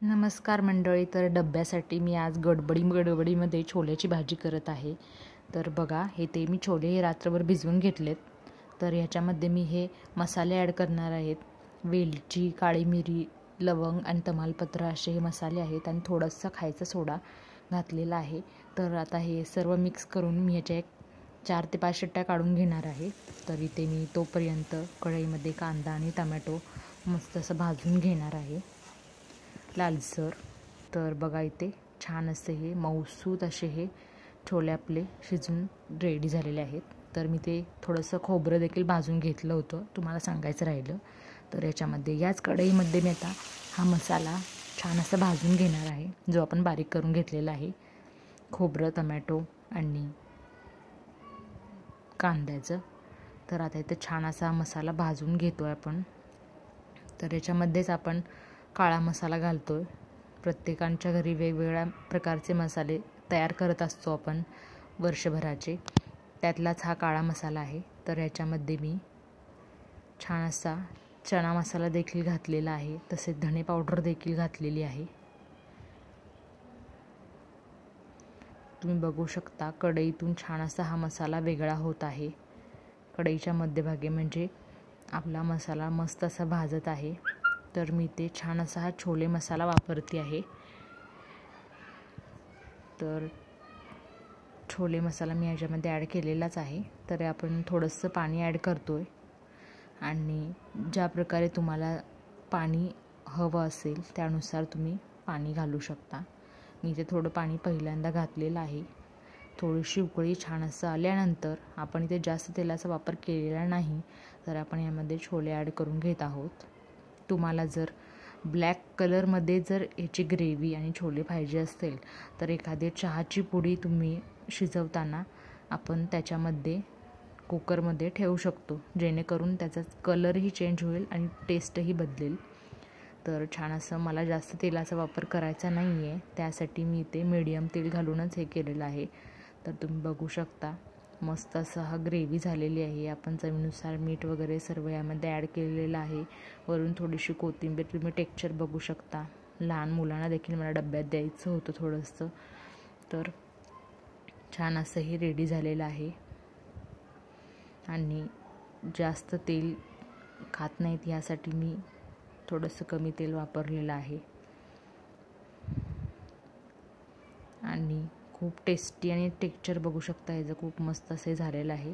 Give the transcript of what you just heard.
नमस्कार मंडळी. तर डब्यासाठी मी आज गडबडीमध्ये छोल्याची भाजी करत आहे. तर बघा, ते मी छोले हे रात्रभर भिजवून घेतलेत. तर ह्याच्यामध्ये मी हे मसाले ॲड करणार आहेत. वेलची, काळी मिरी, लवंग आणि तमालपत्र असे हे मसाले आहेत आणि थोडासा खायचा सोडा घातलेला आहे. तर आता हे सर्व मिक्स करून मी ह्याच्या 4 ते 5 शिट्ट्या काढून घेणार आहे. तर इथे मी तोपर्यंत कढईमध्ये कांदा आणि टमॅटो मस्त असं भाजून घेणार आहे लालसर. तर बघा, इथे छान असे हे मऊसूत असे हे छोले आपले शिजून रेडी झालेले आहेत. तर मी ते थोडंसं खोबरं देखील भाजून घेतलं होतं, तुम्हाला सांगायचं राहिलं. तर याच्यामध्ये याच कढईमध्ये मी आता हा मसाला छान असा भाजून घेणार आहे, जो आपण बारीक करून घेतलेला आहे. खोबरं, टमॅटो आणि कांद्याचं. तर आता इथे छान असा मसाला भाजून घेतो आहे आपण. तर याच्यामध्येच आपण काळा मसाला घालतो आहे. प्रत्येकांच्या घरी वेगवेगळ्या प्रकारचे मसाले तयार करत असतो आपण वर्षभराचे. त्यातलाच हा काळा मसाला आहे. तर याच्यामध्ये मी छान असा चणा मसाला देखील घातलेला आहे, तसेच धणे पावडर देखील घातलेली आहे. तुम्ही बघू शकता, कढईतून छान असा हा मसाला वेगळा होत आहे. कढईच्या मध्यभागी म्हणजे आपला मसाला मस्त असा भाजत आहे. तर मी ते छान असा हा छोले मसाला वापरते आहे. तर छोले मसाला मी याच्यामध्ये ॲड केलेलाच आहे. तर आपण थोडंसं पाणी ॲड करतो आहे आणि ज्या प्रकारे तुम्हाला पाणी हवं असेल त्यानुसार तुम्ही पाणी घालू शकता. मी इथे थोडं पाणी पहिल्यांदा घातलेलं आहे. थोडीशी उकळी छान असं आल्यानंतर आपण इथे जास्त तेलाचा वापर केलेला नाही. तर आपण यामध्ये छोले ॲड करून घेत आहोत. तुम्हाला जर ब्लॅक कलरमध्ये जर याची ग्रेव्ही आणि छोले पाहिजे असतील तर एखादी चहाची पुडी तुम्ही शिजवताना आपण त्याच्यामध्ये कुकरमध्ये ठेवू शकतो, जेणेकरून त्याचा कलरही चेंज होईल आणि टेस्टही बदलेल. तर छान असं मला जास्त तेलाचा वापर करायचा नाही आहे, त्यासाठी मी इथे मीडियम तेल घालूनच हे केलेलं आहे. तर तुम्ही बघू शकता, मस्त असं हा ग्रेव्ही झालेली आहे. आपण चवीनुसार मीठ वगैरे सर्व यामध्ये ॲड केलेलं आहे. वरून थोडीशी कोथिंबीर. तुम्ही टेक्स्चर बघू शकता. लहान मुलांना देखील मला डब्यात द्यायचं होतं थोडंसं. तर छान असं हे रेडी झालेलं आहे आणि जास्त तेल खात नाहीत यासाठी मी थोडंसं कमी तेल वापरलेलं आहे. आणि खूप टेस्टी आणि टेक्स्चर बघू शकता याचं खूप मस्त असे झालेलं आहे.